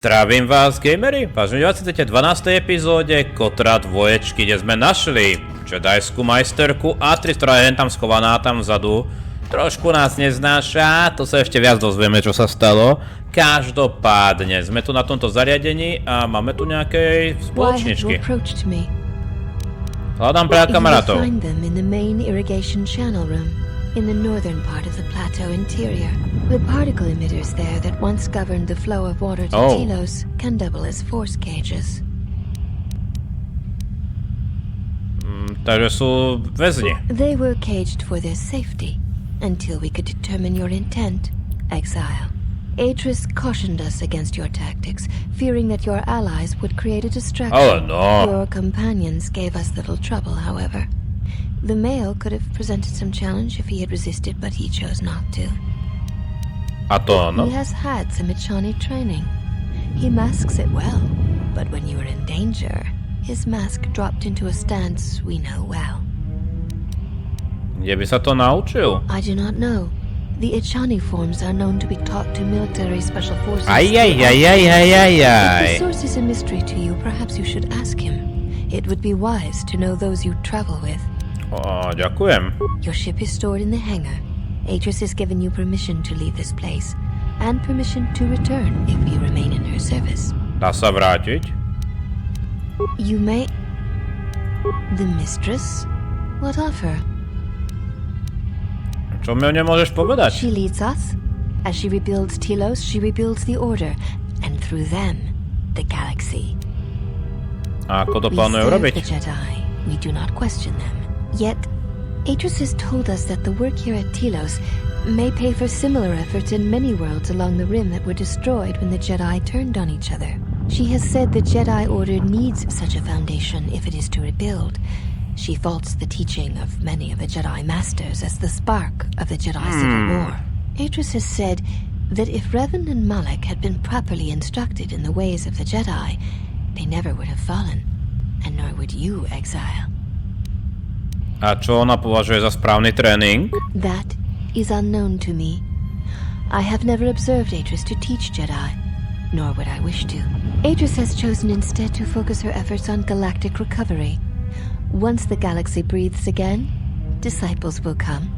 Zdravím vás, gamery, vážení diváci, v 12. epizóde Kotora 2, kde sme našli Jedajskú majsterku A3, ktorá je tam schovaná tam vzadu. Trošku nás neznáša, to sa ešte viac dozvieme, čo sa stalo. Každopádne, sme tu na tomto zariadení a máme tu nejaké spoločničky. Hľadám pre kamarátov. In the northern part of the plateau interior, the particle emitters there that once governed the flow of water to TELOSe can double as force cages. Takže sú väzni. They were caged for their safety until we could determine your intent, exile. Atris cautioned us against your tactics, fearing that your allies would create a distraction. Oh no. Your companions gave us little trouble, however. The male could have presented some challenge if he had resisted, but he chose not to. A to ono? He has had some Echani training. He masks it well, but when you are in danger, his mask dropped into a stance we know well. Kde by sa to naučil? I do not know. The Echani forms are known to be taught to military special forces. If the source is a mystery to you, perhaps you should ask him. It would be wise to know those you travel with. Ďakujem. Your ship is stored in the hangar. Atris has given you permission to leave this place, and permission to return if you remain in her service. Dá sa vrátiť? You may... The mistress? What of her? Čo mi o nej môžeš povedať? She leads us. As she rebuilds TELOSe, she rebuilds the Order, and through them, the galaxy. A ako to plánuje urobiť? We serve the Jedi. We do not question them. Yet, Atris has told us that the work here at TELOSe may pay for similar efforts in many worlds along the Rim that were destroyed when the Jedi turned on each other. She has said the Jedi Order needs such a foundation if it is to rebuild. She faults the teaching of many of the Jedi Masters as the spark of the Jedi Civil War. Atris has said that if Revan and Malak had been properly instructed in the ways of the Jedi, they never would have fallen, and nor would you, exile. A čo ona považuje za správny tréning? That is unknown to me. I have never observed Atris to teach Jedi, nor would I wish to. Atris has chosen instead to focus her efforts on galactic recovery. Once the galaxy breathes again, disciples will come.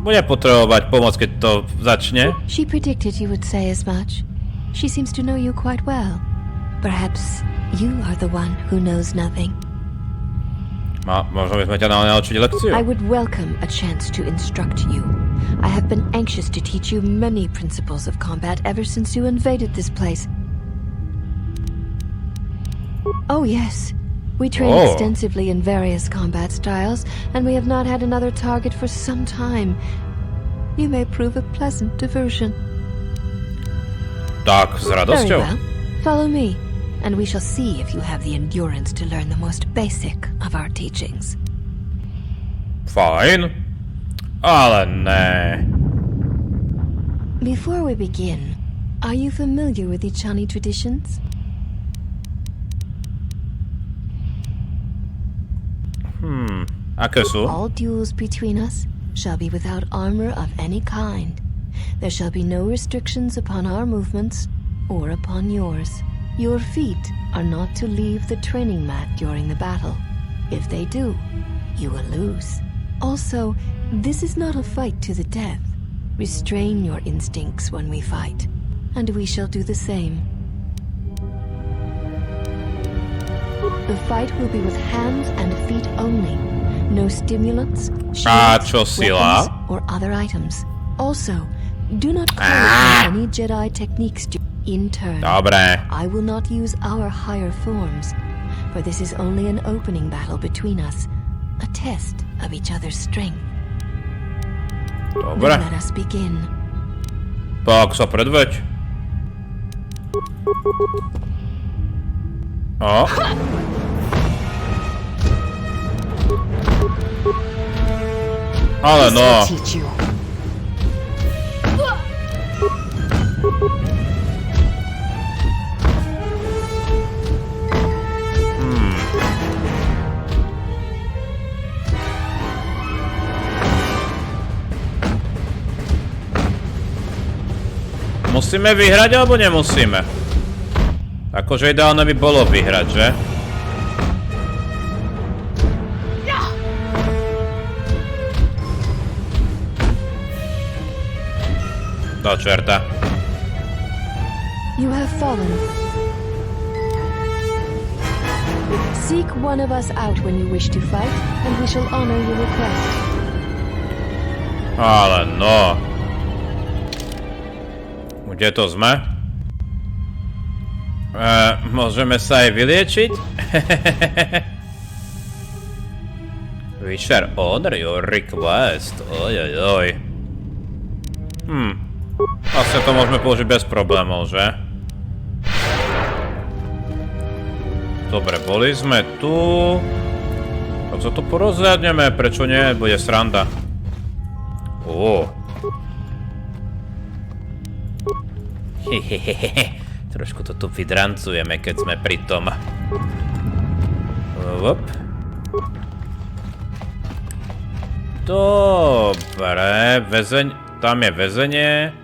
Bude potrebovať pomoc, keď to začne. She predicted you would say as much. She seems to know you quite well. Perhaps you are the one who knows nothing. Možno by sme ťa dali naučiť lekciu. I would welcome a chance to instruct you. I have been anxious to teach you many principles of combat ever since you invaded this place. Oh yes. We train extensively in various combat styles, and we have not had another target for some time. You may prove a pleasant diversion. Tak, s radosťou. Very well. Follow me, and we shall see if you have the endurance to learn the most basic of our teachings. Fajn, ale ne. Before we begin, are you familiar with Echani traditions? Aké sú? All duels between us shall be without armor of any kind. There shall be no restrictions upon our movements or upon yours. Your feet are not to leave the training mat during the battle. If they do, you will lose. Also, this is not a fight to the death. Restrain your instincts when we fight, and we shall do the same. The fight will be with hands and feet only. No stimulants, shields, weapons, or other items. Also, do not call upon any Jedi techniques in turn. Dobre. I will not use our higher forms, for this is only an opening battle between us, a test of each other's strength. Dobre. Then let us begin. Tak sa predveď. Ale no. musíme vyhrať, alebo nemusíme? Akože ideálne by bolo vyhrať, že? Do čerta. You have fallen. Seek one of us out when you wish to fight, and we shall honor your request. Ale no. Kde to sme? Môžeme sa aj vyliečiť? We shall honor your request. Ojojoj. Vlastne to môžeme použiť bez problémov, že? Dobre, boli sme tu. Tak sa to porozhľadneme, prečo nie? Bude sranda. Hehehehe. Trošku to tu vydrancujeme, keď sme pri tom. Dobre, väzeň... Tam je väzenie.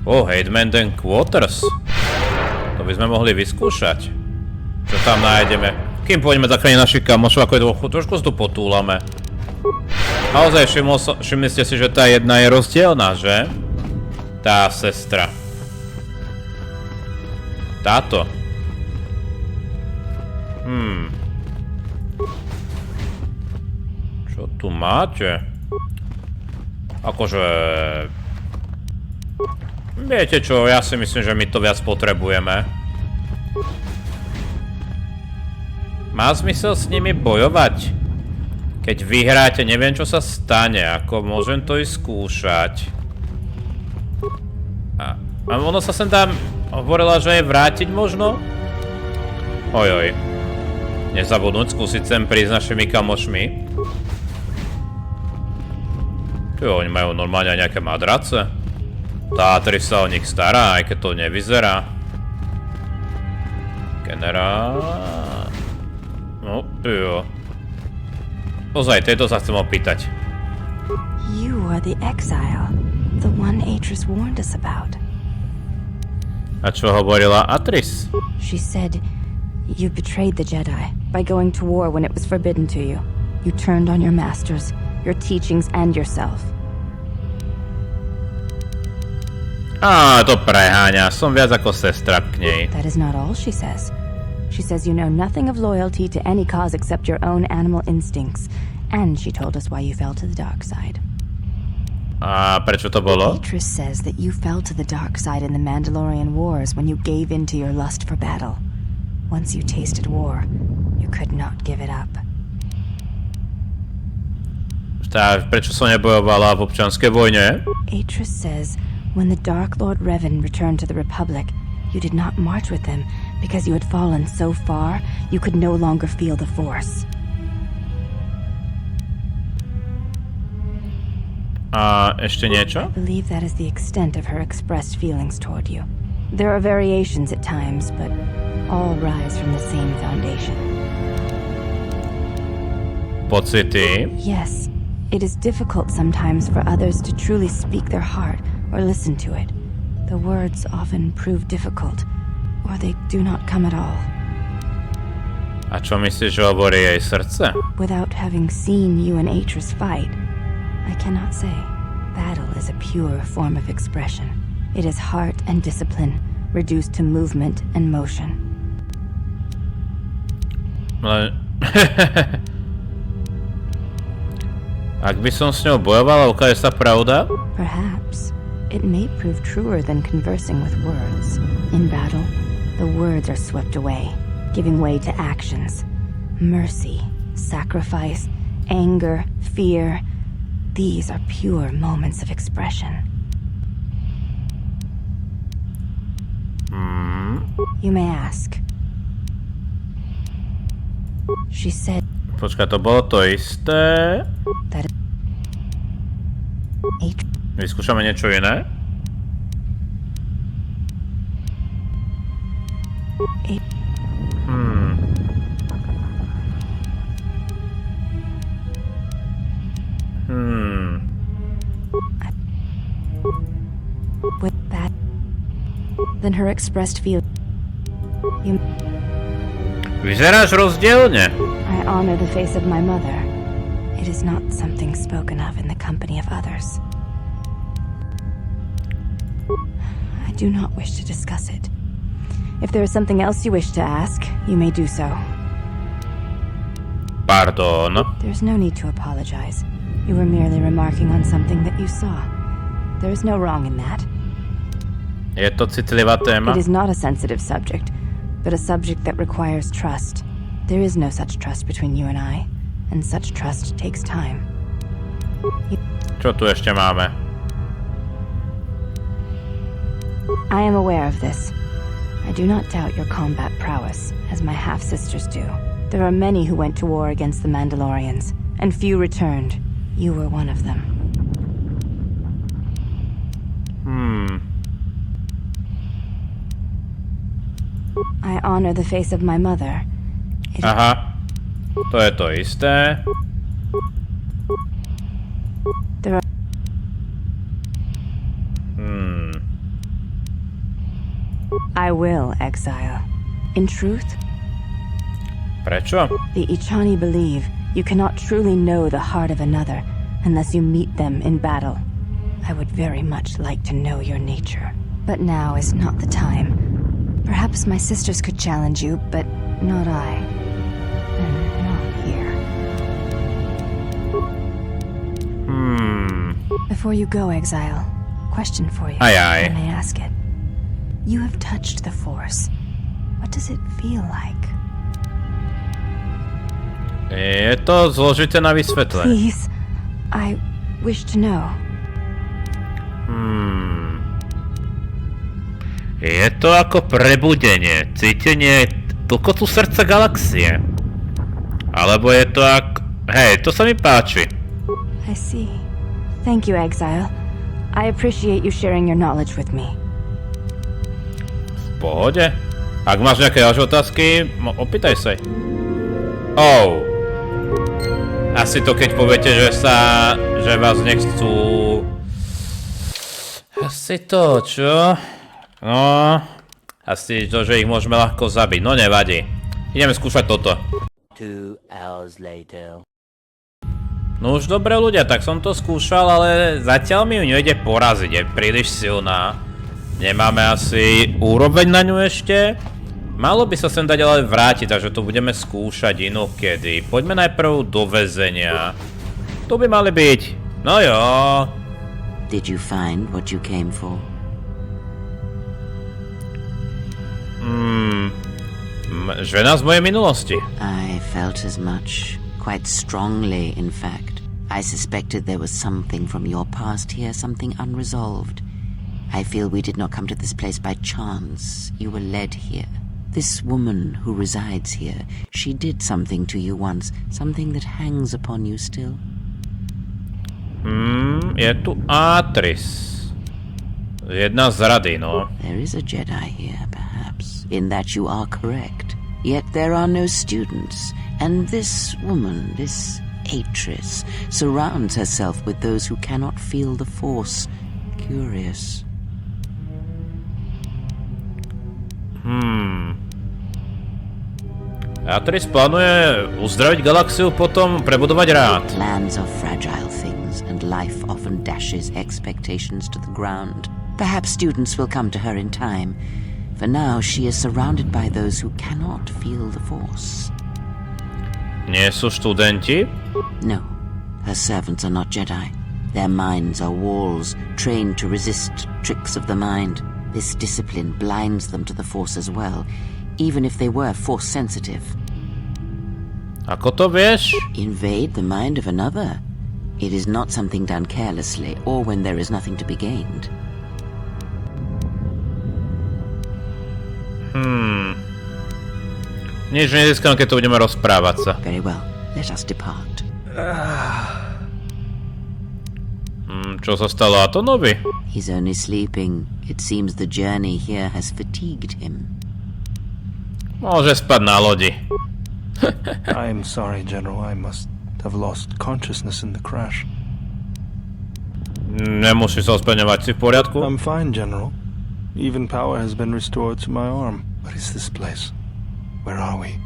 Haidman and Quarters. To by sme mohli vyskúšať. Čo tam nájdeme? Kým pôjdeme zachrániť našich kamošov, ako je trošku tu potúlame. Naozaj všimli ste si, že tá jedna je rozdielna, že? Tá sestra. Táto. Čo tu máte? Akože... Viete čo, ja si myslím, že my to viac potrebujeme. Má zmysel s nimi bojovať? Keď vyhráte, neviem čo sa stane, ako môžem to i skúšať. A ono sa sem tam hovorila, že je vrátiť možno? Ojoj. Nezabudnúť skúsiť sem prísť s našimi kamošmi. Oni majú normálne aj nejaké madrace. Tátri sa o nich stará, aj keď to nevyzerá. Generál... No, jo. Ozaj, tejto sa chcem opýtať. You are the exile, the one Atris warned us about. A čo hovorila Atris? She said, you betrayed the Jedi by going to war when it was forbidden to you. You turned on your masters, your teachings and yourself. To preháňa. Som viac ako sestra k nej. That is not all she says. She says you know nothing of loyalty to any cause except your own animal instincts. And she told us why you fell to the dark side. A prečo to bolo? Atris says that you fell to the dark side in the Mandalorian Wars when you gave in to your lust for battle. Once you tasted war, you could not give it up. Prečo som nebojovala v občianskej vojne? Atris says when the Dark Lord Revan returned to the Republic, you did not march with him because you had fallen so far you could no longer feel the Force. A ešte niečo? I believe that is the extent of her expressed feelings toward you. There are variations at times, but all rise from the same foundation. Pocity? Yes. It is difficult sometimes for others to truly speak their heart or listen to it. The words often prove difficult, or they do not come at all. A čo myslíš, že hovorí jej srdce? Without having seen you and Atris fight, I cannot say. Battle is a pure form of expression. It is heart and discipline, reduced to movement and motion. Ak by som s ňou bojovala, ukáže sa pravda? Perhaps. It may prove truer than conversing with words. In battle, the words are swept away, giving way to actions. Mercy, sacrifice, anger, fear. These are pure moments of expression. You may ask. She said... Počkaj, to bolo to isté. That Vyskúšame niečo iné? With that, than her expressed feel. Vyzeráš rozdielne. I honor the face of my mother. It is not something spoken of in the company of others. I do not wish to discuss it. If there is something else you wish to ask, you may do so. Pardon. There's no need to apologize. You were merely remarking on something that you saw. There is no wrong in that. Je to citlivá téma? It is not a sensitive subject, but a subject that requires trust. There is no such trust between you and I, and such trust takes time. Čo tu ešte máme? I am aware of this. I do not doubt your combat prowess, as my half-sisters do. There are many who went to war against the Mandalorians, and few returned. You were one of them. I honor the face of my mother. Aha. To je to isté. There are... I will, exile. In truth, Prečo? the Ichani believe you cannot truly know the heart of another unless you meet them in battle. I would very much like to know your nature. But now is not the time. Perhaps my sisters could challenge you, but not I. And not here. Before you go, exile, question for you. Aye, aye. I may ask it. You have touched the Force. What does it feel like? Je to zložité na vysvetlenie. Please, I wish to know. Je to ako prebudenie, cítenie tlkotu srdca galaxie. Alebo je to ako... Hej, to sa mi páči. I see. Thank you, exile. I appreciate you sharing your knowledge with me. V pohode. Ak máš nejaké ďalšie otázky, opýtaj sa. Oh. Asi to keď poviete, že vás nechcú... Asi to, čo? No... Asi to, že ich môžeme ľahko zabiť, no nevadí. Ideme skúšať toto. 2 hours later. No už dobre ľudia, tak som to skúšal, ale zatiaľ mi ju nejde poraziť, je príliš silná. Nemáme asi úroveň na ňu ešte. Malo by sa sem dať ale vrátiť, takže to budeme skúšať inokedy. Poďme najprv do väzenia. Tu by mali byť. No jo. Did you find what you came for? Žena z mojej minulosti. I felt as much. Quite strongly, in fact. I suspected there was something from your past here, something unresolved. I feel we did not come to this place by chance. You were led here. This woman who resides here, she did something to you once, something that hangs upon you still. Je tu Atris. Jedna z rady, no. There is a Jedi here, perhaps, in that you are correct. Yet there are no students, and this woman, this Atris, surrounds herself with those who cannot feel the Force. Curious. Atris plánuje uzdraviť galaxiu, potom prebudovať rád. Plans are fragile things, and life often dashes expectations to the ground. Perhaps students will come to her in time. For now, she is surrounded by those who cannot feel the Force. Nie sú študenti? No, her servants are not Jedi. Their minds are walls, trained to resist tricks of the mind. This discipline blinds them to the Force as well, even if they were Force-sensitive. Ako to vieš? Invade the mind of another. It is not something done carelessly, or when there is nothing to be gained. Nič nezískam, keď to budeme rozprávať sa. Very well, let us depart. Čo sa stalo Atonovi? He's only sleeping. It seems the journey here has fatigued him. Môže spať na lodi. I'm sorry, General. I must have lost consciousness in the crash. Nemusíš sa ospravedlňovať, si v poriadku? I'm fine, General. Even power has been restored to my arm. What is this place? Where are we?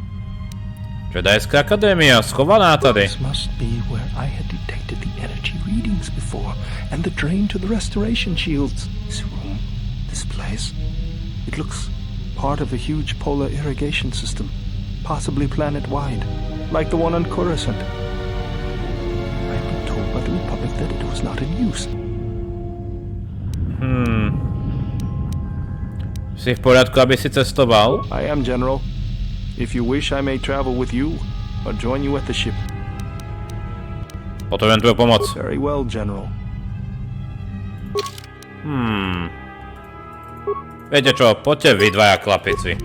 Jedajská akadémia, schovaná tady. This must be where I had detected the energy readings before, and the drain to the restoration shields. This room, this place, it looks part of a huge polar irrigation system, possibly planet-wide, like the one on Coruscant. I've been told by the Republic that it was not in use. Si v poriadku, aby si cestoval? I am, General. If you wish, I may travel with you, or join you at the ship. Potrebujem tvoju pomoc. Very well, General. Viete čo, poďte vy dvaja chlapici.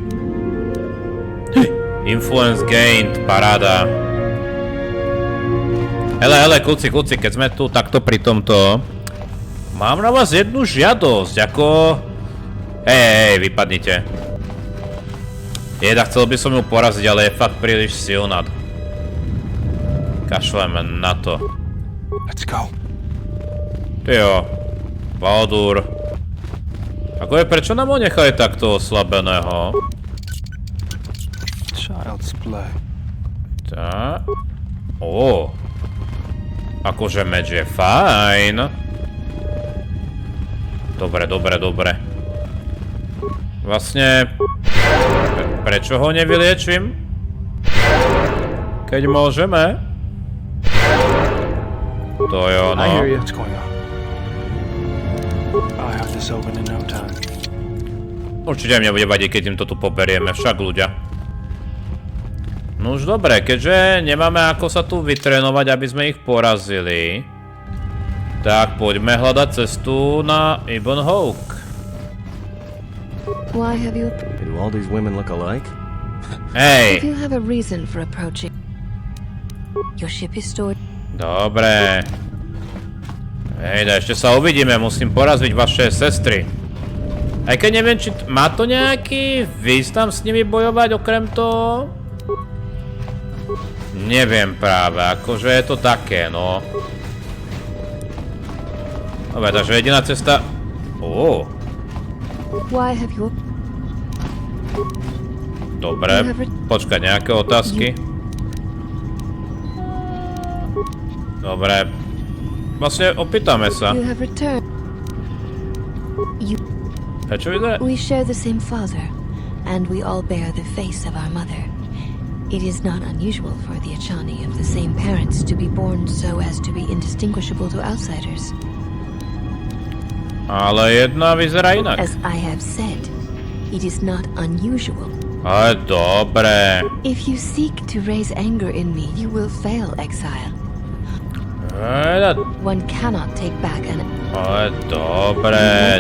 Influence gained, paráda. Hele, kľúci, keď sme tu takto pri tomto, mám na vás jednu žiadosť, ako... Hej, vypadnite. Chcel by som ju poraziť, ale je fakt príliš silná. Kašleme na to. Let's go. Tyjo, Bao-dur. Ako je, prečo nám ho nechali takto oslabeného? Child's play. Tá. Akože meč je fajn. Dobre. Vlastne... Prečo ho nevyliečím? Keď môžeme? To je ono. I hear you. What's going on? I'll have this open in no time. Určite mne bude vadiť, keď im to tu poberieme, však ľudia. No už dobre, keďže nemáme ako sa tu vytrénovať, aby sme ich porazili, tak poďme hľadať cestu na EBON HAWK. Why have you... Do all these women look alike? If Hej! you have a reason for approaching... Your ship is stored... Dobre. Hej, ešte sa uvidíme, musím poraziť vaše sestry. Aj keď neviem, či má to nejaký význam s nimi bojovať okrem toho? Neviem práve, akože je to také, no. Dobre, takže jediná cesta... Why have you... Dobre, počkaj, nejaké otázky? Dobre. Vlastne opýtame sa. You have returned. Prečo ide? We share the same father, and we all bear the face of our mother. It is not unusual for the Achani of the same parents to be born so as to be indistinguishable to outsiders. Ale jedna vyzerá inak. As I have said, it is not unusual. Ale dobre. If you seek to raise anger in me, you will fail, exile. One cannot take back an... Ale dobre.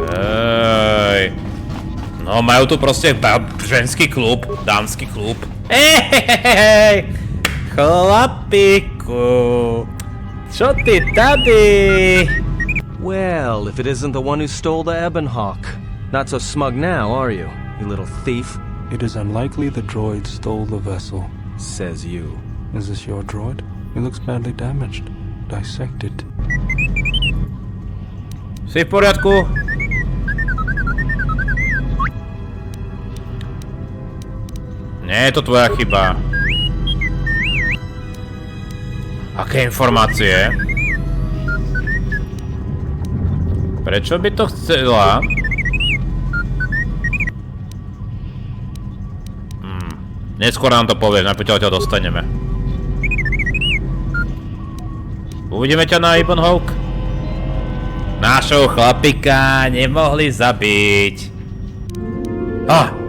Hej. No, majú tu proste ženský klub, dámsky klub. Hej, chlapiku. Čo ty tady? Well, if it isn't the one who stole the Ebon HAWK. Not so smug now, are you, you little thief? It is unlikely the droid stole the vessel. Says you. Is this your droid? It looks badly damaged. Dissect it. Si v poriadku? Nie je to tvoja chyba. Aké informácie? Prečo by to chcela? Neskôr nám to povieš, najprv ťa dostaneme. Uvidíme ťa na EBON HAWK? Nášho chlapika nemohli zabiť.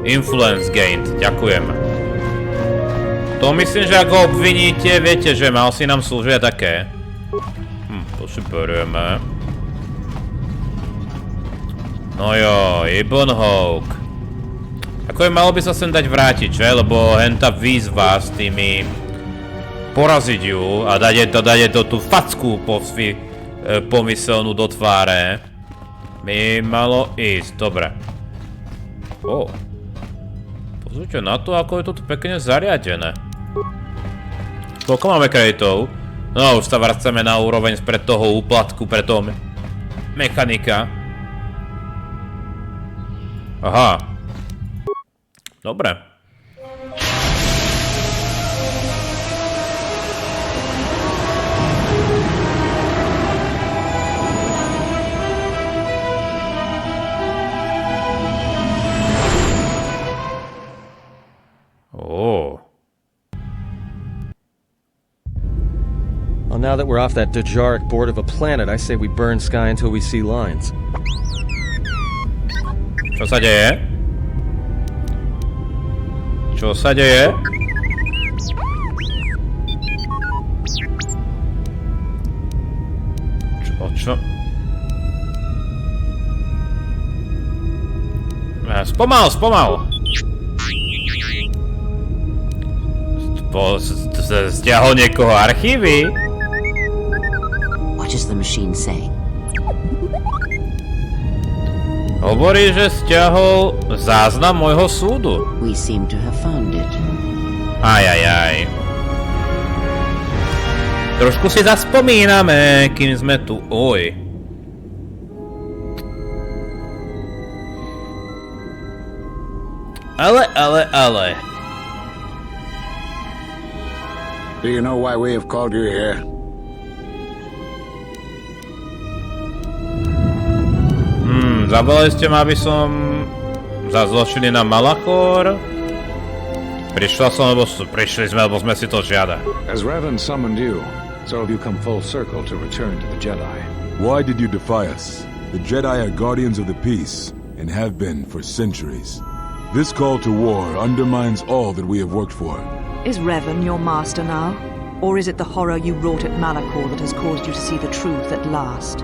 Influence gained, ďakujem. To myslím, že ak ho obviníte, viete, že mal si nám slúžiť také. To si berieme. No jo, EBON HAWK. Ako je, malo by sa sem dať vrátiť, že? Lebo henta výzva s tými... Poraziť ju a dať je to tú facku pomyselnú do tváre. Mi malo ísť, dobre. Pozrite na to, ako je to tu pekne zariadené. Koľko máme kreditov? No, už sa vracame na úroveň spred toho úplatku, pre toho mechanika. Aha. Dobre. Oh. Well, now that we're off that Dejaric board of a planet, I say we burn sky until we see lines. Čo sa deje? Čo sa deje? Čo? Spomal! Stiahol niekoho archívy? What does the machine say? Hovorí, že stiahol záznam môjho súdu. We seem to have found it. Ajajaj. Trošku si zaspomíname, kým sme tu. Oj. Ale. Do you know why we have called you here? Zavolali ste ma, aby som zazločili na Malachor. Prišli sme, lebo sme si to žiada. As Revan summoned you, so have you come full circle to return to the Jedi. Why did you defy us? The Jedi are guardians of the peace, and have been for centuries. This call to war undermines all that we have worked for. Is Revan your master now? Or is it the horror you wrought at Malachor that has caused you to see the truth at last?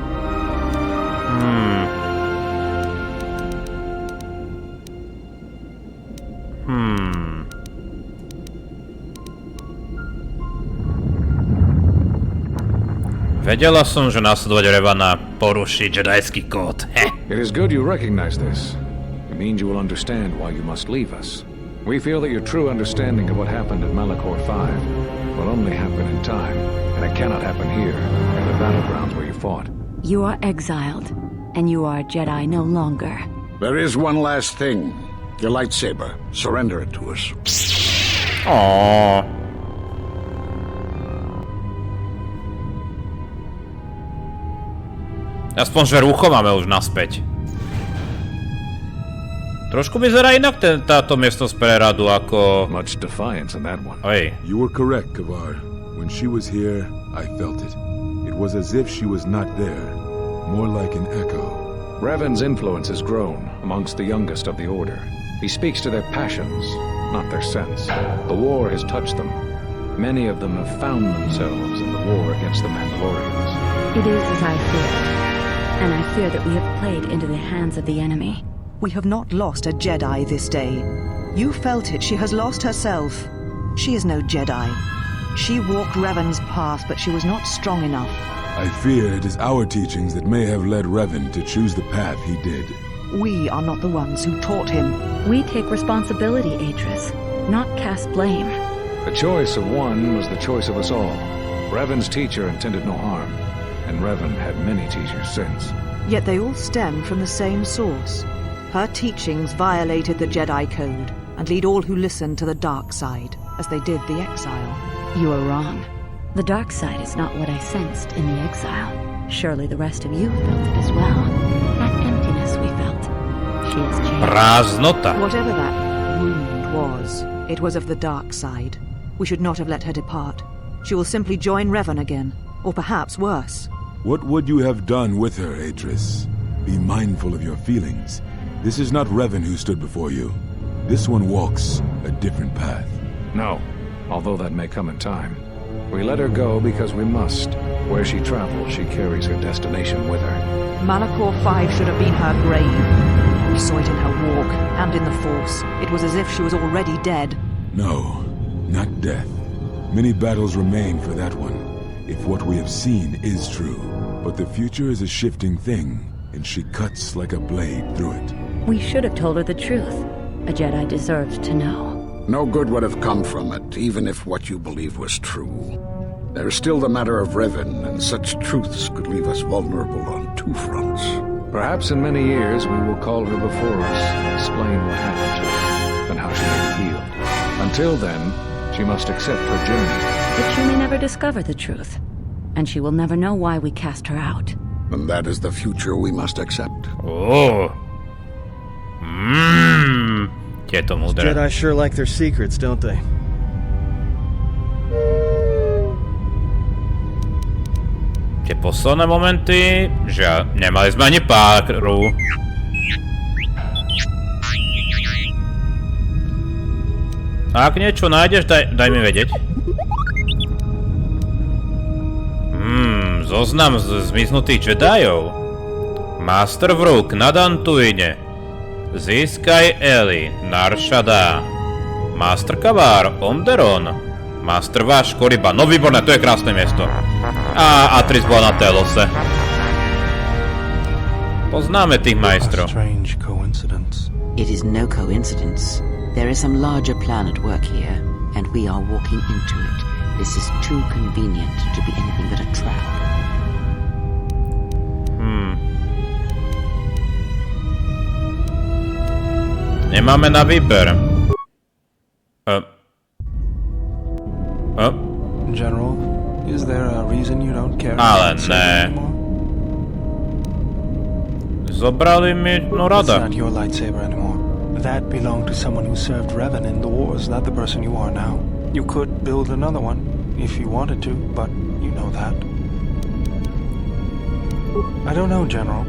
Vedela som, že nasledovať Revana poruší jedajský kód. It is good you recognize this. It means you will understand why you must leave us. We feel that your true understanding of what happened at Malachor 5 will only happen in time, and it cannot happen here, in the battlegrounds where you fought. You are exiled, and you are a Jedi no longer. There is one last thing. Your lightsaber. Surrender it to us. Aww. Aspoň, že rucho máme už naspäť. Trošku vyzerá inak táto miestnosť preradu ako... Much defiance in that one. Oj. You were correct, Kavar. When she was here, I felt it. It was as if she was not there. More like an echo. Revan's influence has grown amongst the youngest of the Order. He speaks to their passions, not their sense. The war has touched them. Many of them have found themselves in the war against the Mandalorians. It is as I feared, and I fear that we have played into the hands of the enemy. We have not lost a Jedi this day. You felt it. She has lost herself. She is no Jedi. She walked Revan's path, but she was not strong enough. I fear it is our teachings that may have led Revan to choose the path he did. We are not the ones who taught him. We take responsibility, Atris, not cast blame. The choice of one was the choice of us all. Revan's teacher intended no harm, and Revan had many teachers since. Yet they all stem from the same source. Her teachings violated the Jedi Code and lead all who listen to the dark side, as they did the exile. You are wrong. The dark side is not what I sensed in the exile. Surely the rest of you felt it as well. That emptiness we felt. She has changed. Prázdnota. Whatever that wound was, it was of the dark side. We should not have let her depart. She will simply join Revan again, or perhaps worse. What would you have done with her, Atris? Be mindful of your feelings. This is not Revan who stood before you. This one walks a different path. No, although that may come in time. We let her go because we must. Where she travels, she carries her destination with her. Malachor 5 should have been her grave. We saw it in her walk, and in the Force. It was as if she was already dead. No, not death. Many battles remain for that one, if what we have seen is true. But the future is a shifting thing, and she cuts like a blade through it. We should have told her the truth. A Jedi deserves to know. No good would have come from it, even if what you believe was true. There is still the matter of Revan, and such truths could leave us vulnerable on two fronts. Perhaps in many years we will call her before us and explain what happened to her and how she got healed. Until then, she must accept her journey. But she may never discover the truth, and she will never know why we cast her out. And that is the future we must accept. Oh. Tieto múdre. Jedi sure like their secrets, don't they? Tie posledné momenty, že nemali sme ani páru. Ak niečo nájdeš, daj mi vedieť. Zoznam zmiznutých Jedajov. Master Vruk na Dantuine. Získaj Eli, Naršada. Master Kavar, Omderon. Master Váš, Koriba. No výborné, to je krásne miesto. A Atris bola na TELOSe. Poznáme tých majstrov. Strange coincidence. It is no coincidence. There is some larger plan at work here, and we are walking into it. This is too convenient to be anything but a trap. Nemáme na výber. General, is there a reason you don't care? Ale ne. Zobrali mi, no rada. It's not your lightsaber anymore. That belonged to someone who served Revan in the wars, not the person you are now. You could build another one, if you wanted to, but you know that. I don't know, General,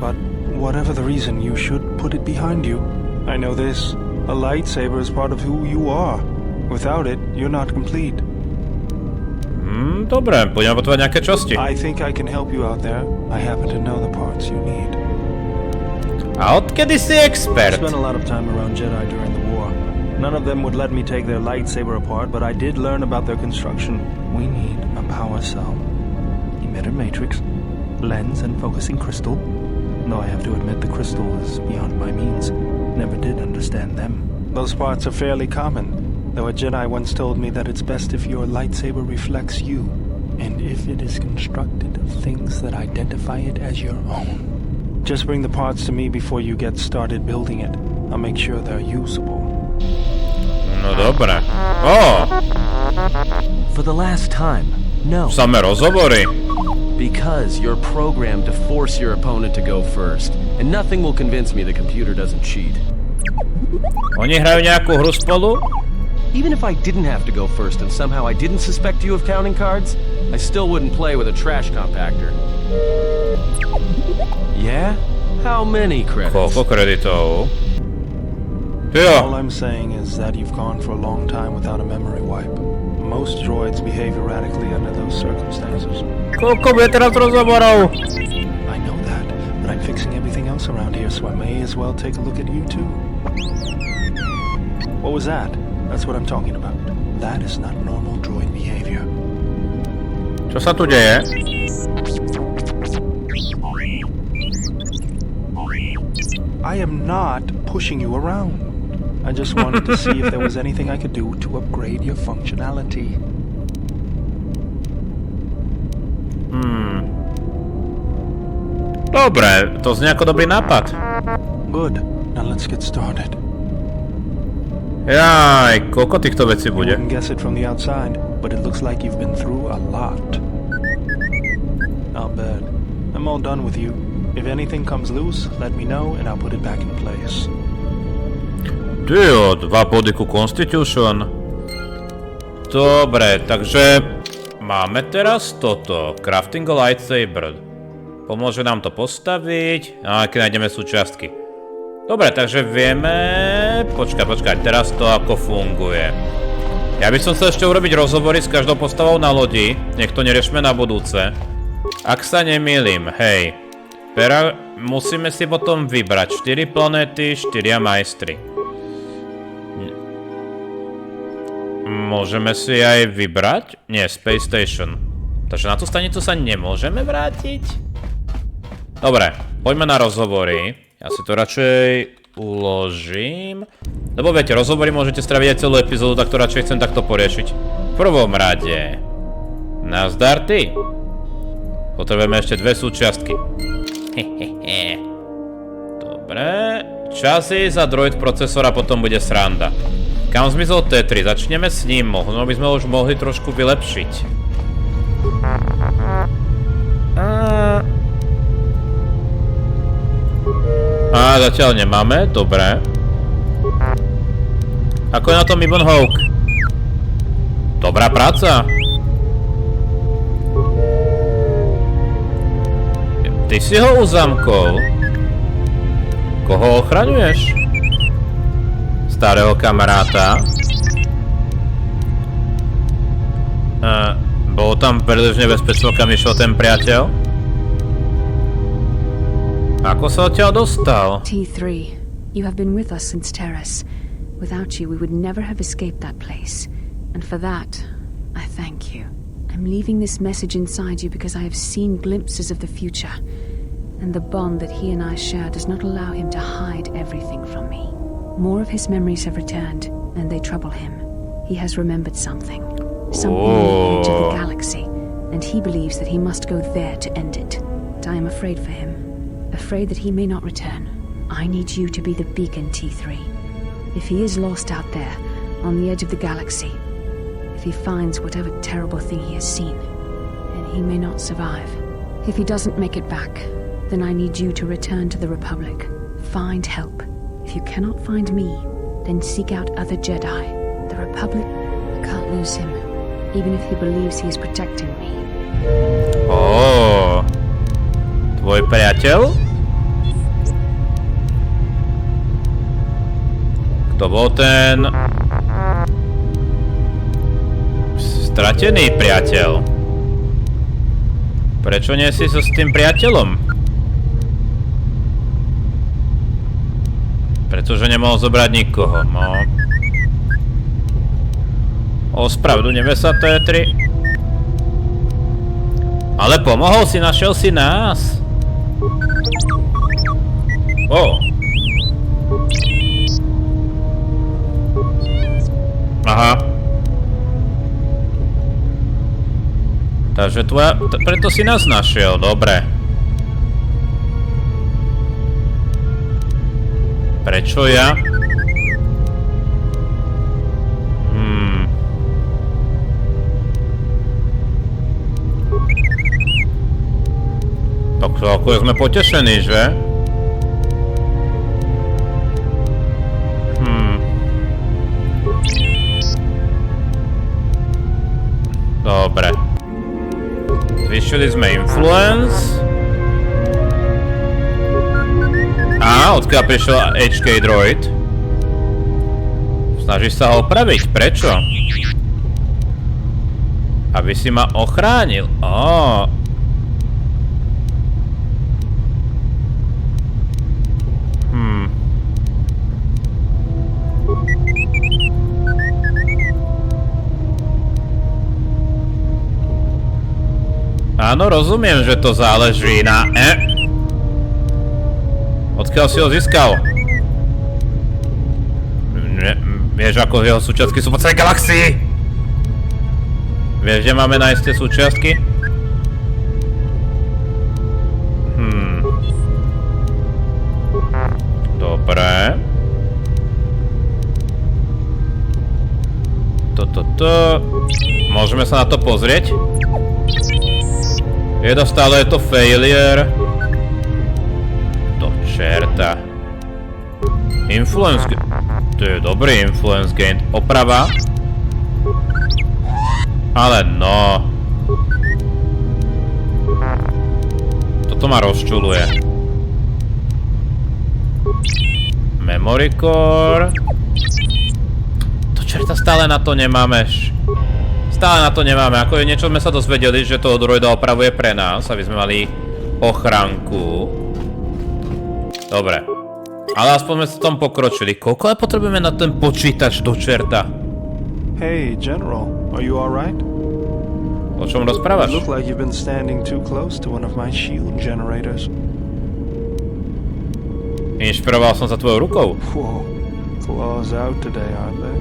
but whatever the reason, you should put it behind you. I know this. A lightsaber is part of who you are. Without it, you're not complete. Dobre, budeme potrebovať nejaké časti. I think I can help you out there. I happen to know the parts you need. A odkedy si expert? I spent a lot of time around Jedi during the war. None of them would let me take their lightsaber apart, but I did learn about their construction. We need a power cell, emitter matrix, lens and focusing crystal. Though I have to admit the crystal is beyond my means. Never did understand them. Those parts are fairly common, though a Jedi once told me that it's best if your lightsaber reflects you, and if it is constructed of things that identify it as your own. Just bring the parts to me before you get started building it. I'll make sure they're usable. No dobre. Oh! For the last time, no. Samé rozhovory. Because you're programmed to force your opponent to go first, and nothing will convince me the computer doesn't cheat. Oni hrajú nejakú hru spolu? Even if I didn't have to go first and somehow I didn't suspect you of counting cards, I still wouldn't play with a trash compactor. Yeah? How many credits? Koľko kreditov? All I'm saying is that you've gone for a long time without a memory wipe. Most droids behave erratically under those circumstances. Koľko bude teraz rozhovorov? I know that, but I'm fixing everything else around here, so I may as well take a look at you too. What was that? That's what I'm talking about. That is not normal droid behavior. Čo sa tu deje? I am not pushing you around. I just wanted to see if there was anything I could do to upgrade your functionality. Dobre, to znie ako dobrý nápad. Good. Now let's get started. Jaj, koľko týchto vecí bude? You wouldn't guess it from the outside, but it looks like you've been through a lot. I'll bet. I'm all done with you. If anything comes loose, let me know and I'll put it back in place. Tyjo, 2 body ku Constitution. Dobre, takže máme teraz toto. Crafting a lightsaber. Pomôže nám to postaviť. A keď nájdeme súčiastky. Dobre, takže vieme... Počkaj, teraz to ako funguje. Ja by som chcel ešte urobiť rozhovory s každou postavou na lodi. Nech to neriešme na budúce. Ak sa nemýlim, hej. Musíme si potom vybrať 4 planéty, 4 majstri. Môžeme si aj vybrať? Nie, Space Station. Takže na tú stanicu sa nemôžeme vrátiť? Dobre, poďme na rozhovory. Ja si to radšej uložím. Lebo viete, rozhovory môžete straviť aj celú epizódu, tak to radšej chcem takto poriešiť. V prvom rade. Nazdar ty. Potrebujeme ešte 2 súčiastky. Hehehe. Dobre. Časy za droid procesora potom bude sranda. Kam zmizol T3? Začneme s ním. Možno by sme už mohli trošku vylepšiť. Zatiaľ nemáme. Dobre. Ako je na tom EBON HAWK? Dobrá práca. Ty si ho uzamkol. Koho ochraňuješ? Starého kamaráta. Bolo tam príliš nebezpečné, kam išiel ten priateľ? Ako sa odtiaľ dostal? T3, you have been with us since Terrace. Without you, we would never have escaped that place. And for that, I thank you. I'm leaving this message inside you because I have seen glimpses of the future. And the bond that he and I share does not allow him to hide everything from me. More of his memories have returned, and they trouble him. He has remembered something. Something on the edge of the galaxy, and he believes that he must go there to end it. But I am afraid for him. Afraid that he may not return. I need you to be the beacon, T3. If he is lost out there, on the edge of the galaxy, if he finds whatever terrible thing he has seen, then he may not survive. If he doesn't make it back, then I need you to return to the Republic. Find help. If you cannot find me, then seek out other Jedi. The Republic, I can't lose him, even if he believes he is protecting me. Oh, tvoj priateľ? Kto bol ten stratený priateľ? Prečo nie si s tým priateľom? Pretože nemohol zobrať nikoho, no. Ospravedlňujeme sa, T3. Ale pomohol si, našiel si nás. Aha. Takže preto si nás našiel, dobre. Prečo ja? Tak ako sme potešení, že? Dobre. Zvýšili sme influence. Odkiaľ prišiel HK droid? Snažíš sa ho opraviť, prečo? Aby si ma ochránil. Áno, rozumiem, že to záleží na... Odkiaľ si ho získal? Vieš, ako jeho súčiastky sú po celej galaxii? Vieš, kde máme nájsť tie súčiastky? Dobre. Môžeme sa na to pozrieť? Stále je to failure. Do čerta. Influence... To je dobrý influence gain. Oprava. Ale no. Toto ma rozčuluje. Memory core. To čerta, stále na to nemáme. Stále na to nemáme. Ako je niečo sme sa dozvedeli, že toho droida opravuje pre nás, aby sme mali ochránku. Dobre. Ale aspoň sme sa tom pokročili. Koľko ale potrebujeme na ten počítač do čerta? Hey, General, are you all right? O čom rozprávaš? You look like you've been standing too close to one of my shield generators. Inšpiroval som sa tvojou rukou. Whoa, claws out today, aren't they?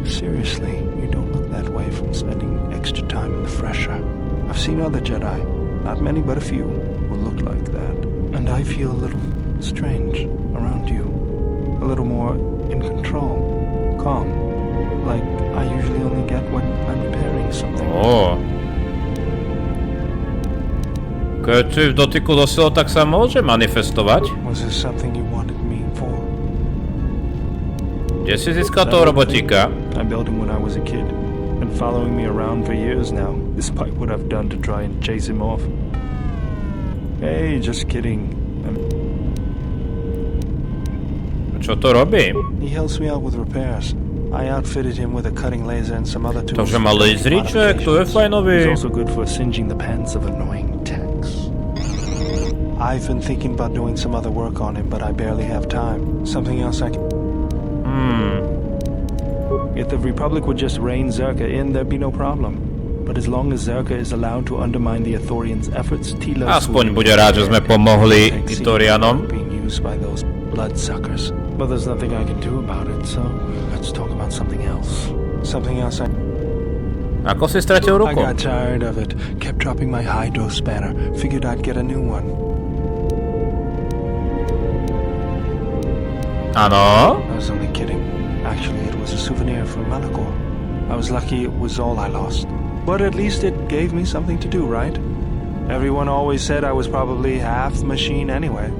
Seriously, you don't look that way from spending extra time in the fresher. I've seen other Jedi, not many but a few, who look like that. And I feel a little strange around you. A little more in control. Calm. Like I usually only get when I'm repairing something. Keď si v dotyku so silou, tak sa môže manifestovať. Was there something you wanted me for? Kde si získal toho robotíka? I built him when I was a kid. Been following me around for years now, despite what I've done to try and chase him off. Hey, just kidding. Čo to robí? He helps me out with repairs. I outfitted him with a cutting laser and some other tools. Takže má laseríček, to je fajnový. He's also good for singeing the pants of annoying techs. I've been thinking about doing some other work on him, but I barely have time. Something else I can... If the Republic would just rein Zerka in, there'd be no problem. But as long as Zerka is allowed to undermine the Ithorians' efforts, TELOSe... Aspoň bude rád, že sme pomohli Ithorianom. ...being used by those bloodsuckers. But there's nothing I can do about it, so let's talk about something else. Something else I... Ako si stratil ruku? I got tired of it. Kept dropping my hydro spanner. Figured I'd get a new one. Ano? I was only kidding. Actually, it was a souvenir from Malachor. I was lucky it was all I lost. But at least it gave me something to do, right? Everyone always said I was probably half machine anyway.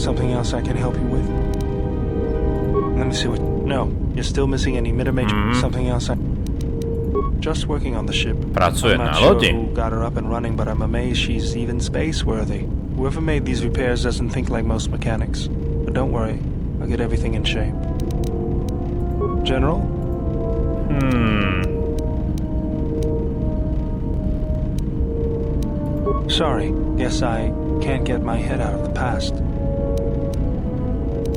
Something else I can help you with? Let me see what... No, you're still missing an emitter major. Something else I... Just working on the ship. Pracuje I'm na not sure lodi. who got her up and running, but I'm amazed she's even space-worthy. Whoever made these repairs doesn't think like most mechanics. But don't worry, I'll get everything in shape. General? Sorry, guess I can't get my head out of the past.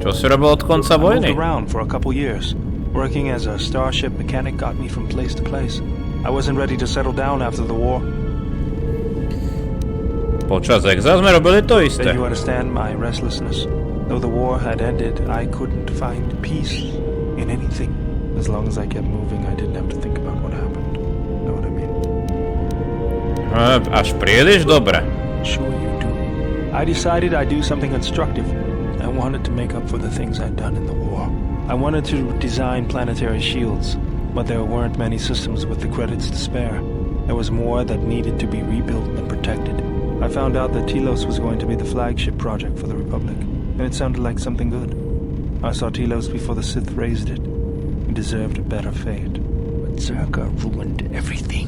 Čo si robil od konca I moved vojny? around for a couple years. Working as a starship mechanic got me from place to place. I wasn't ready to settle down after the war. Počas exa sme robili to isté. Then you understand my restlessness. Though the war had ended, I couldn't find peace in anything. As long as I kept moving, I didn't have to think about what happened. Know what I mean? Až príliš dobre. Sure you do. I decided I'd do something constructive. I wanted to make up for the things I'd done in the war. I wanted to design planetary shields, but there weren't many systems with the credits to spare. There was more that needed to be rebuilt and protected. I found out that TELOSe was going to be the flagship project for the Republic, and it sounded like something good. I saw TELOSe before the Sith raised it. It deserved a better fate. But Zerka ruined everything.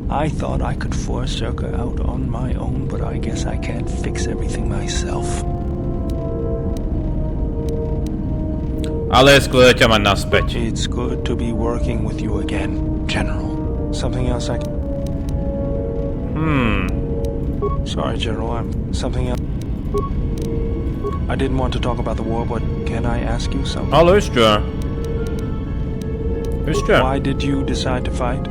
I thought I could force Zerka out on my own, but I guess I can't fix everything myself. Ale je skvelé ťa mať naspäť. It's good to be working with you again, General. Something else I can... Sorry, General, I'm... Something else... I didn't want to talk about the war, but can I ask you something? Ale ešte. Why did you decide to fight?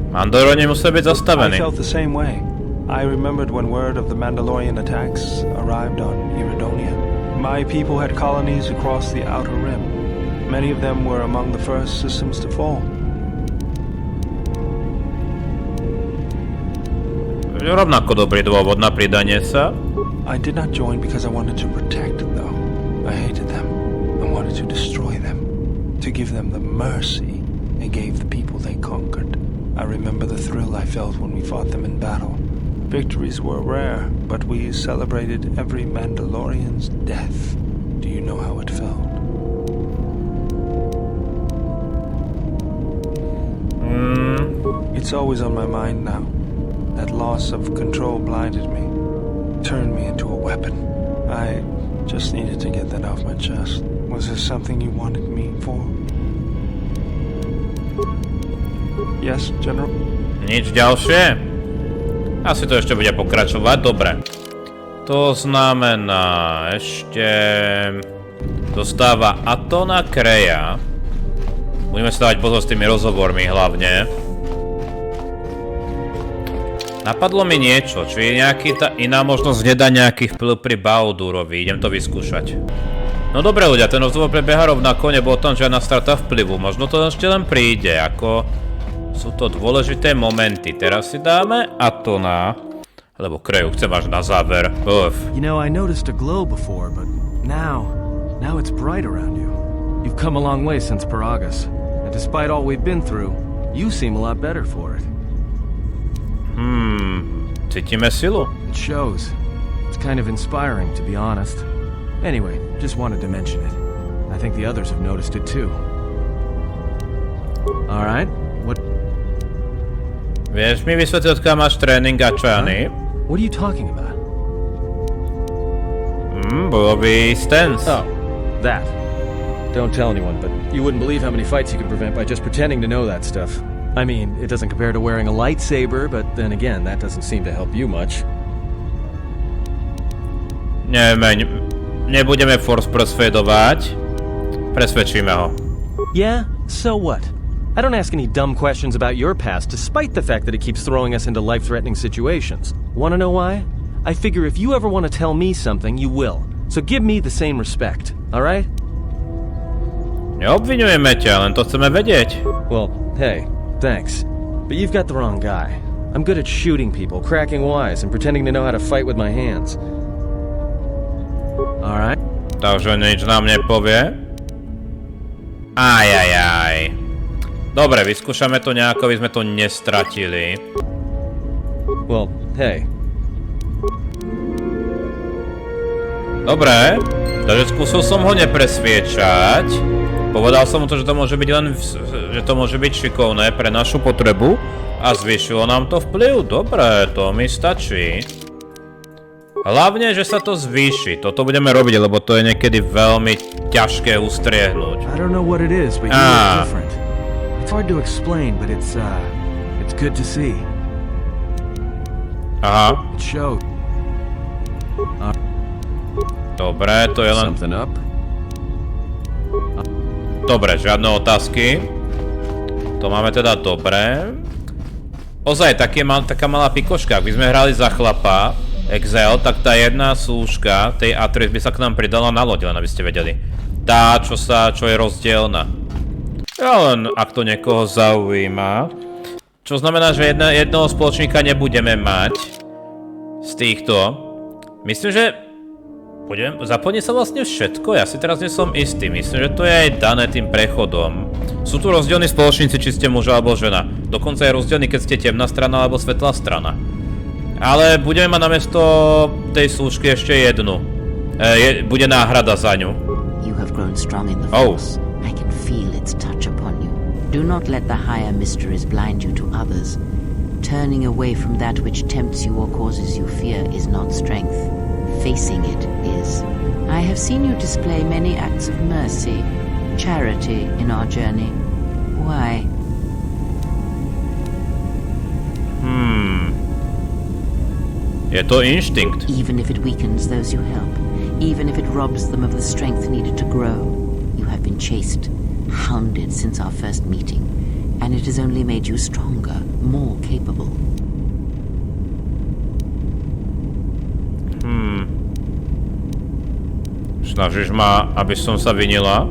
Mandalorian musel byť zastavený. I felt the same way. I remembered when word of the Mandalorian attacks arrived on Iridonia. My people had colonies across the Outer Rim. Many of them were among the first systems to fall. Rovnako dobrý dôvod na pridanie sa. I did not join because I wanted to protect, though. I hated them. I wanted to destroy them. To give them the mercy they gave the people they conquered. I remember the thrill I felt when we fought them in battle. Victories were rare, but we celebrated every Mandalorian's death. Do you know how it felt? It's always on my mind now. That loss of control blinded me, turned me into a weapon. I just needed to get that off my chest. Was there something you wanted me for? Yes, General? Nič ďalšie? Asi to ešte bude pokračovať, dobre. To znamená, ešte dostáva Atona Kreja. Budeme sa dávať pozor s tými rozhovormi hlavne. Napadlo mi niečo, či je nejaká iná možnosť nedať nejaký vplyv pri Bao-durovi, idem to vyskúšať. No dobre ľudia, ten rozhovor prebieha rovnako, nebolo tam žiadna strata vplyvu, možno to ešte len príde, ako... Sú to dôležité momenty. Teraz si dáme Atona. Lebo Kreju chcem až na záver. You know, I noticed a glow before, but now it's bright around you. You've come a long way since Paragas. And despite all we've been through, you seem a lot better for it. Cítime silu? It shows. It's kind of inspiring, to be honest. Anyway, just wanted to mention it. I think the others have noticed it too. Alright, what... Vieš mi vysvetliť, odkiaľ máš tréning a čany? What are you talking about? Bolo by stance. Oh, that. Don't tell anyone, but you wouldn't believe how many fights you can prevent by just pretending to know that stuff. I mean, it doesn't compare to wearing a lightsaber, but then again, that doesn't seem to help you much. Nebudeme force prosfedovať. Presvedčíme ho. Yeah? So what? I don't ask any dumb questions about your past, despite the fact that it keeps throwing us into life-threatening situations. Wanna know why? I figure if you ever want to tell me something, you will. So give me the same respect, alright? Neobviňujeme ťa, len to chceme vedieť. Well, hey, thanks. But you've got the wrong guy. I'm good at shooting people, cracking wise, and pretending to know how to fight with my hands. Alright? Takže nič nám nepovie. Ajajaj. Dobre, vyskúšame to nejako, aby sme to nestratili. Well, hey. Dobre, takže skúsil som ho nepresviečať. Povedal som mu to, že to môže byť len, že to môže byť šikovné pre našu potrebu a zvýšilo nám to vplyv. Dobre, to mi stačí. Hlavne, že sa to zvýši. Toto budeme robiť, lebo to je niekedy veľmi ťažké ustriehnúť. I don't know what it is, but you look different. It's hard to explain, but it's good to see. Aha. It showed. Dobre, to je len... Something up? Dobre, žiadne otázky. To máme teda dobre. Ozaj, taká malá pikoška. Ak by sme hrali za chlapa Exile, tak tá jedna súška tej A3 by sa k nám pridala na loď, len aby ste vedeli. Tá, čo je rozdielna. Ja len, ak to niekoho zaujíma. Čo znamená, že jednoho spoločníka nebudeme mať z týchto. Myslím, že zaplní sa vlastne všetko, ja si teraz nie som istý, myslím, že to je aj dané tým prechodom. Sú tu rozdielni spoločníci, či ste muž alebo žena. Dokonca je rozdielny, keď ste temná strana alebo svetlá strana. Ale budeme mať namiesto tej súšky ešte jednu. Bude náhrada za ňu. You have grown strong in the force. I can feel its touch upon you. Do not let the higher mysteries blind you to others. Turning away from that which tempts you or causes you fear is not strength. Facing it is. I have seen you display many acts of mercy, charity in our journey. Why? Je to inštinkt. Even if it weakens those you help, even if it robs them of the strength needed to grow, you have been chased, hounded since our first meeting, and it has only made you stronger, more capable. Snažíš ma, aby som sa vinila?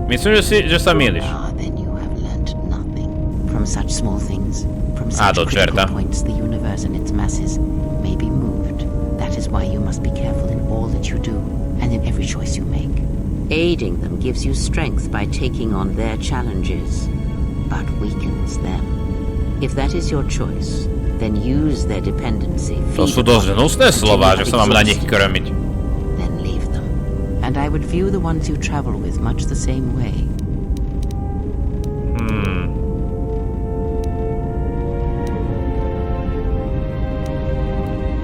Myslím, že sa mýliš. Then you have learnt nothing from such small things, from such critical points the universe and its masses may be moved. That is why you must be careful in all that you do and in every choice you make. Aiding them gives you strength by taking on their challenges, but weakens them. If that is your choice, then use their dependency. To sú dosť hnusné slová, že sa mám na nich krmiť. And I would view the ones you travel with much the same way.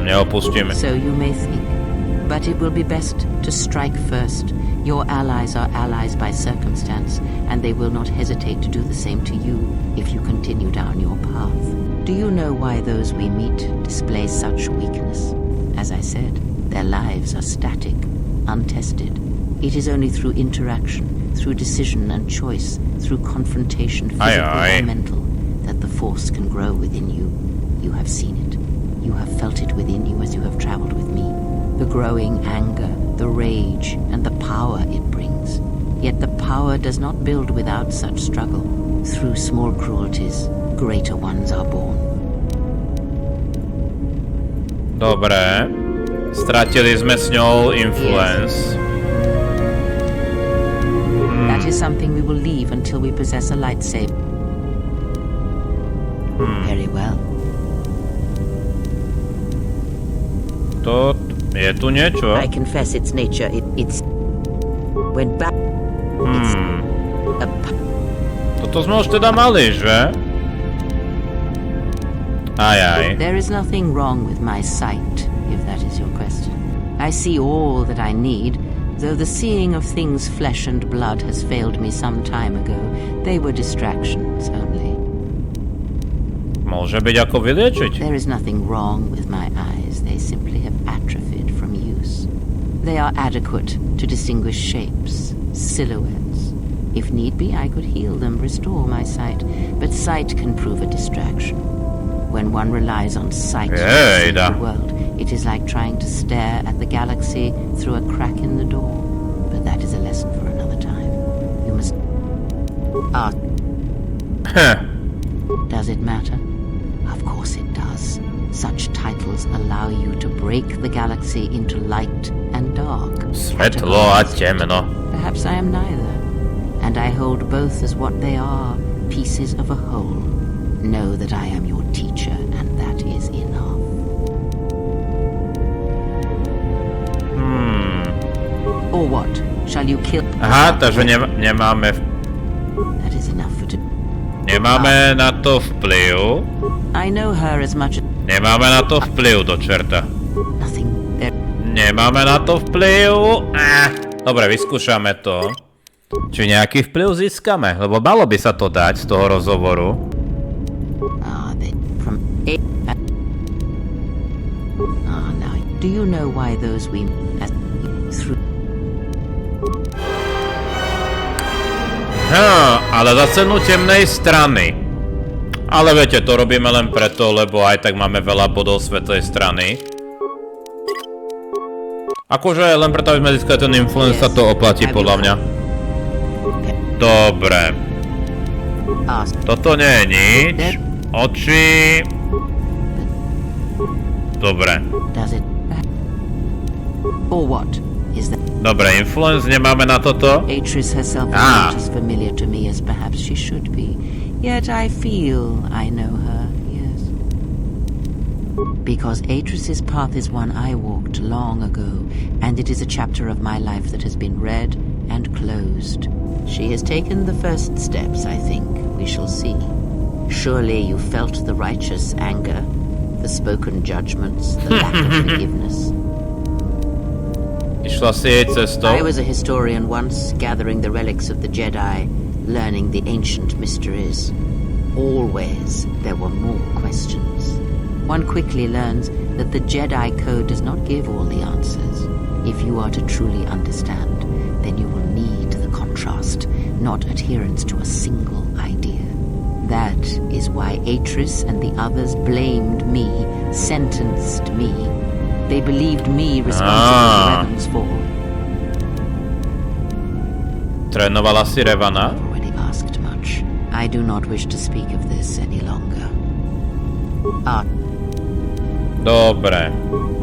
Neopustíme. So you may think, but it will be best to strike first. Your allies are allies by circumstance, and they will not hesitate to do the same to you if you continue down your path. Do you know why those we meet display such weakness? As I said, their lives are static, untested. It is only through interaction, through decision and choice, through confrontation, physical or mental, that the force can grow within you. You have seen it. You have felt it within you as you have traveled with me. The growing anger, the rage, and the power it brings. Yet the power does not build without such struggle. Through small cruelties, greater ones are born. Dobre. Stratili sme s ňou influence. That is something we will leave until we possess a lightsaber. Very well. Je tu niečo? I confess its nature. It's when back. It's a Toto sme už teda mali, že? Aj. There is nothing wrong with my sight, if that is your question. I see all that I need, though the seeing of things flesh and blood has failed me some time ago. They were distractions only. Môže byť ako vyliečiť. There is nothing wrong with my eyes. They simply have atrophied from use. They are adequate to distinguish shapes, silhouettes. If need be, I could heal them, restore my sight. But sight can prove a distraction. When one relies on sight to see the world, it is like trying to stare at the galaxy through a crack in the door. But that is a lesson for another time. You must ask. Does it matter? Of course it does. Such titles allow you to break the galaxy into light and dark. Svetlo a temno. Perhaps I am neither. And I hold both as what they are, pieces of a whole. Know that I am your teacher, and that is enough. Or what? Shall you kill? Aha, takže nemáme... That is enough for Nemáme na to vplyv. I know her as much as... Nemáme na to vplyv, do čerta. Nothing there. Nemáme na to vplyv. Dobre, vyskúšame to. Či nejaký vplyv získame, lebo malo by sa to dať z toho rozhovoru. Now, do you know why those we through? Ale za cenu temnej strany. Ale viete, to robíme len preto, lebo aj tak máme veľa bodov svetlej strany. Akože len preto, aby sme získali ten influence, sa to oplatí podľa mňa. Dobre. Toto nie je nič. Oči. Dobre. Dobre, influence nemáme na toto. Atris herself is not as familiar to me as perhaps she should be. Yet I feel I know her, yes. Because Atris's path is one I walked long ago, and it is a chapter of my life that has been read and closed. She has taken the first steps, I think. We shall see. Surely you felt the righteous anger, the spoken judgments, the lack of forgiveness. Išla si jej cestou. I was a historian once, gathering the relics of the Jedi, learning the ancient mysteries. Always there were more questions. One quickly learns that the Jedi Code does not give all the answers. If you are to truly understand, then you will need the contrast, not adherence to a single idea. That is why Atris and the others blamed me, sentenced me. They believed me responsible for Revan's fall. Trénovala si Revana? I've already asked much. I do not wish to speak of this any longer. Dobre.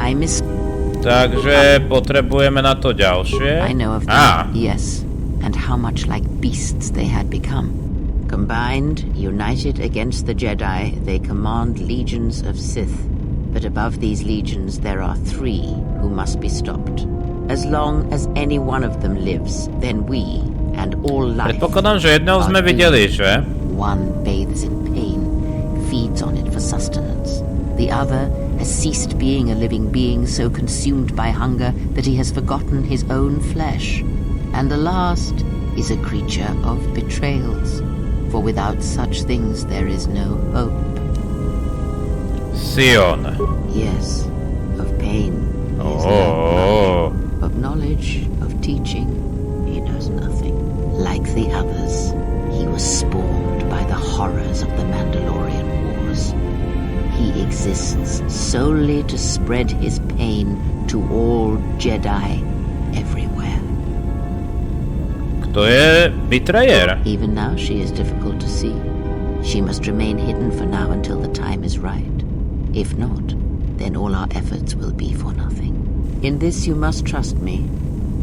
I miss... Takže potrebujeme na to ďalšie. I know of them, yes. And how much like beasts they had become. Combined, united against the Jedi, they command legions of Sith. But above these legions there are 3 who must be stopped. As long as any one of them lives, then we and all life. Predpokladám, že jedného sme videli, že? One bathes in pain, feeds on it for sustenance. The other has ceased being a living being, so consumed by hunger that he has forgotten his own flesh. And the last is a creature of betrayals. For without such things there is no hope. Sion. Yes, of pain. No of knowledge, of teaching, he knows nothing. Like the others, he was spawned by the horrors of the Mandalorian Wars. He exists solely to spread his pain to all Jedi everywhere. Kto je betrayer? Even now she is difficult to see. She must remain hidden for now until the time is right. If not, then all our efforts will be for nothing. In this you must trust me.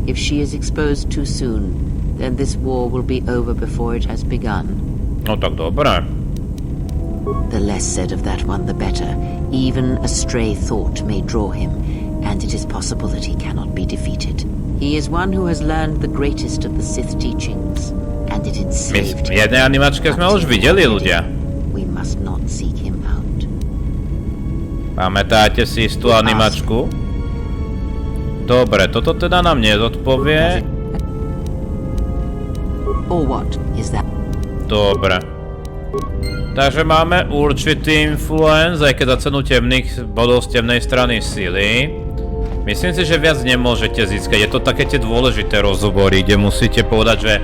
If she is exposed too soon, then this war will be over before it has begun. No tak dobré. The less said of that one, the better. Even a stray thought may draw him, and it is possible that he cannot be defeated. He is one who has learned the greatest of the Sith teachings, and it enslaved him. V jednej animačke sme už videli, ľudia. We must not seek him out. Pamätáte si istú animačku? Dobre, toto teda nám nezodpovie. Or what is that? Dobre. Takže máme určitý influence, aj keď za cenu temných bodov z temnej strany sily. Myslím si, že viac nemôžete získať. Je to také tie dôležité rozhovory, kde musíte povedať, že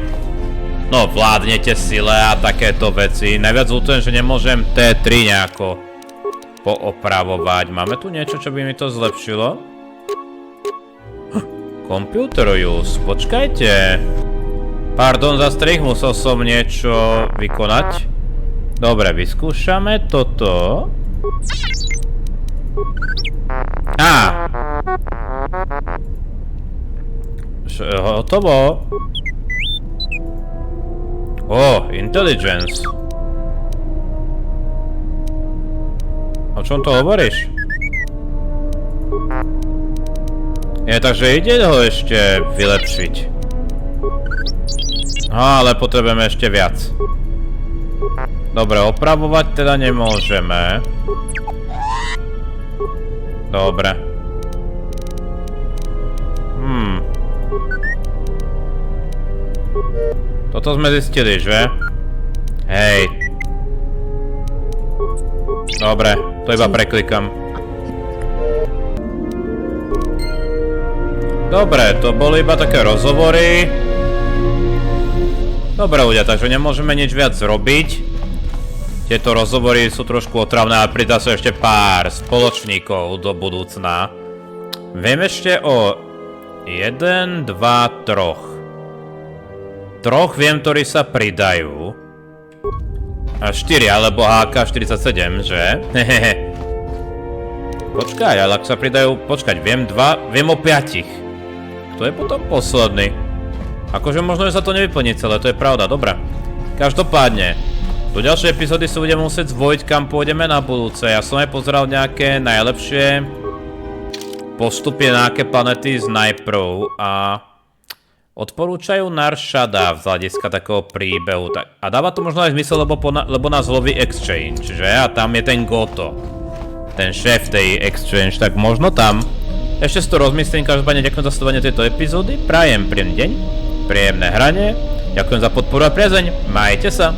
no, vládnete sile a takéto veci. Najviac ľutujem, že nemôžem T3 nejako poopravovať. Máme tu niečo, čo by mi to zlepšilo? Computer use, počkajte. Pardon za strich, musel som niečo vykonať. Dobre, vyskúšame toto. Hotovo. Intelligence. O čom to hovoríš? Takže ide ho ešte vylepšiť. Ale potrebujeme ešte viac. Dobre, opravovať teda nemôžeme. Dobre. Toto sme zistili, že? Hej. Dobre, to iba preklikam. Dobre, to boli iba také rozhovory. Dobre ľudia, takže nemôžeme nič viac robiť. Tieto rozhovory sú trošku otravné a pridá sa ešte pár spoločníkov do budúcna. Viem ešte o 1, 2, 3. Troch viem, ktorí sa pridajú. A 4, alebo HK47, že? Počkaj, ale ak sa pridajú... Počkať, viem 2, viem o 5. Kto je potom posledný? Akože možno, že sa to nevyplní celé, to je pravda, dobré. Každopádne, do ďalšej epizódy sa budeme musieť zvojiť, kam pôjdeme na budúce. Ja som aj pozeral nejaké najlepšie postupy na nejaké planety z najprv a odporúčajú Narshada z hľadiska takého príbehu. A dáva to možno aj zmysel, lebo nás loví Exchange, že? A tam je ten Goto. Ten šéf tej Exchange, tak možno tam. Ešte si to rozmyslím, každopádne ďakujem za sledovanie tejto epizódy. Prajem príjemný deň, príjemné hranie. Ďakujem za podporu a priazeň. Majte sa.